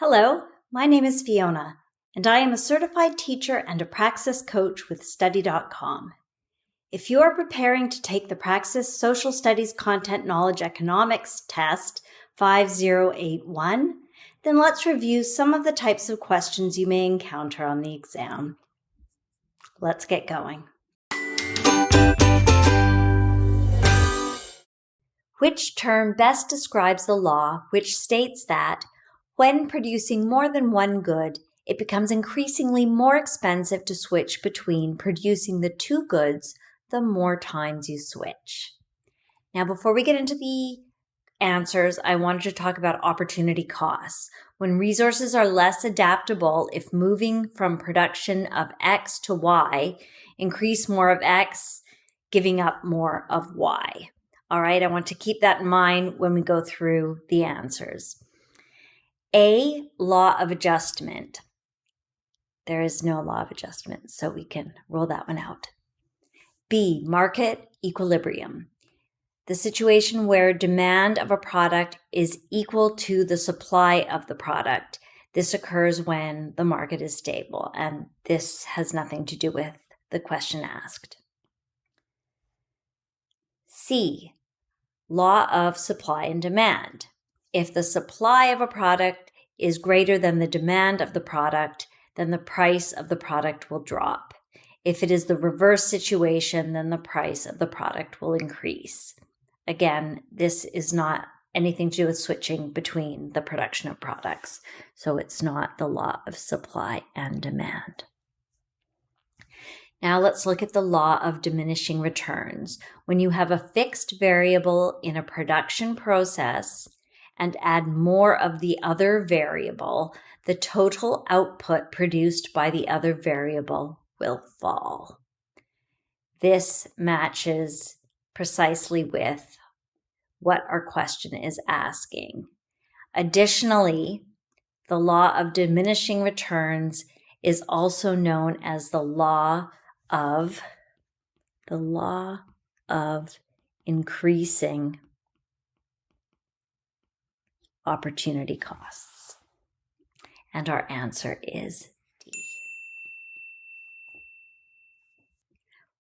Hello, my name is Fiona, and I am a certified teacher and a Praxis coach with Study.com. If you are preparing to take the Praxis Social Studies Content Knowledge Economics Test 5081, then let's review some of the types of questions you may encounter on the exam. Let's get going. Which term best describes the law which states that when producing more than one good, it becomes increasingly more expensive to switch between producing the two goods the more times you switch? Now, before we get into the answers, I wanted to talk about opportunity costs. When resources are less adaptable, if moving from production of X to Y, increase more of X, giving up more of Y. All right, I want to keep that in mind when we go through the answers. A, law of adjustment. There is no law of adjustment, so we can rule that one out. B, market equilibrium. The situation where demand of a product is equal to the supply of the product. This occurs when the market is stable, and this has nothing to do with the question asked. C, law of supply and demand. If the supply of a product is greater than the demand of the product, then the price of the product will drop. If it is the reverse situation, then the price of the product will increase. Again, this is not anything to do with switching between the production of products, so it's not the law of supply and demand. Now let's look at the law of diminishing returns. When you have a fixed variable in a production process and add more of the other variable, the total output produced by the other variable will fall. This matches precisely with what our question is asking. Additionally, the law of diminishing returns is also known as the law of increasing opportunity costs. And our answer is D.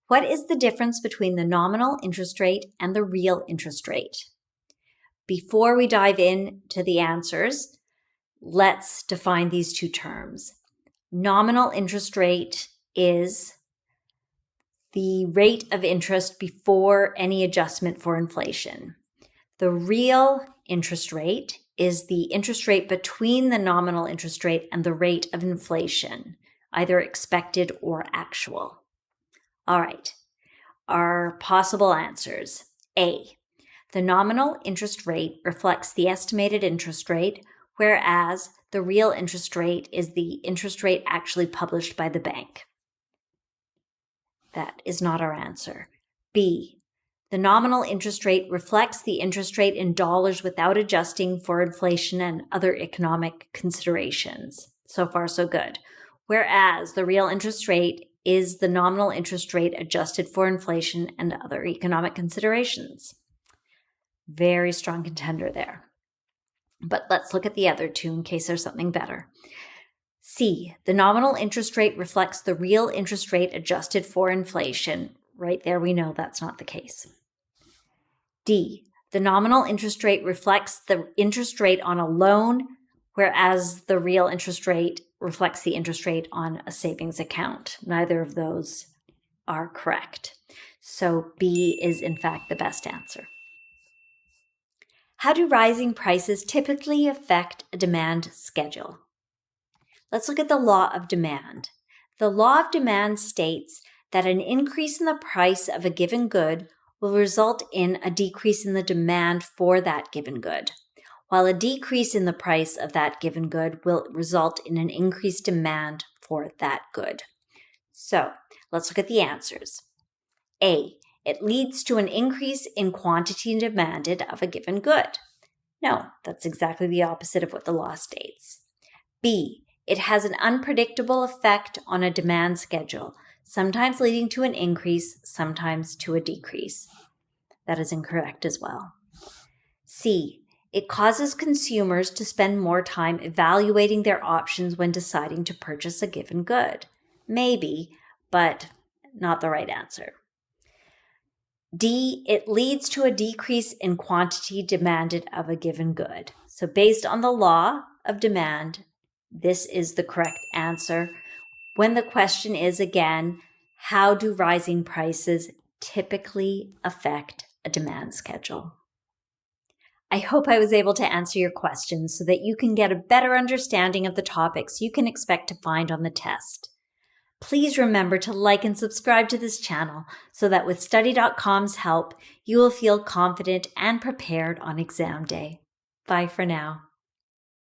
What is the difference between the nominal interest rate and the real interest rate? Before we dive into the answers, let's define these two terms. Nominal interest rate is the rate of interest before any adjustment for inflation. The real interest rate is the interest rate between the nominal interest rate and the rate of inflation, either expected or actual. All right, our possible answers. A, the nominal interest rate reflects the estimated interest rate, whereas the real interest rate is the interest rate actually published by the bank. That is not our answer. B, the nominal interest rate reflects the interest rate in dollars without adjusting for inflation and other economic considerations. So far, so good. Whereas the real interest rate is the nominal interest rate adjusted for inflation and other economic considerations. Very strong contender there. But let's look at the other two in case there's something better. C, the nominal interest rate reflects the real interest rate adjusted for inflation. Right there, we know that's not the case. D, the nominal interest rate reflects the interest rate on a loan, whereas the real interest rate reflects the interest rate on a savings account. Neither of those are correct. So B is in fact the best answer. How do rising prices typically affect a demand schedule? Let's look at the law of demand. The law of demand states that an increase in the price of a given good will result in a decrease in the demand for that given good, while a decrease in the price of that given good will result in an increased demand for that good. So let's look at the answers. A, it leads to an increase in quantity demanded of a given good. No, that's exactly the opposite of what the law states. B, it has an unpredictable effect on a demand schedule, sometimes leading to an increase, sometimes to a decrease. That is incorrect as well. C, It causes consumers to spend more time evaluating their options when deciding to purchase a given good. Maybe, but not the right answer. D, it leads to a decrease in quantity demanded of a given good. So based on the law of demand, this is the correct answer. When the question is again, how do rising prices typically affect a demand schedule? I hope I was able to answer your questions so that you can get a better understanding of the topics you can expect to find on the test. Please remember to like and subscribe to this channel so that with Study.com's help, you will feel confident and prepared on exam day. Bye for now.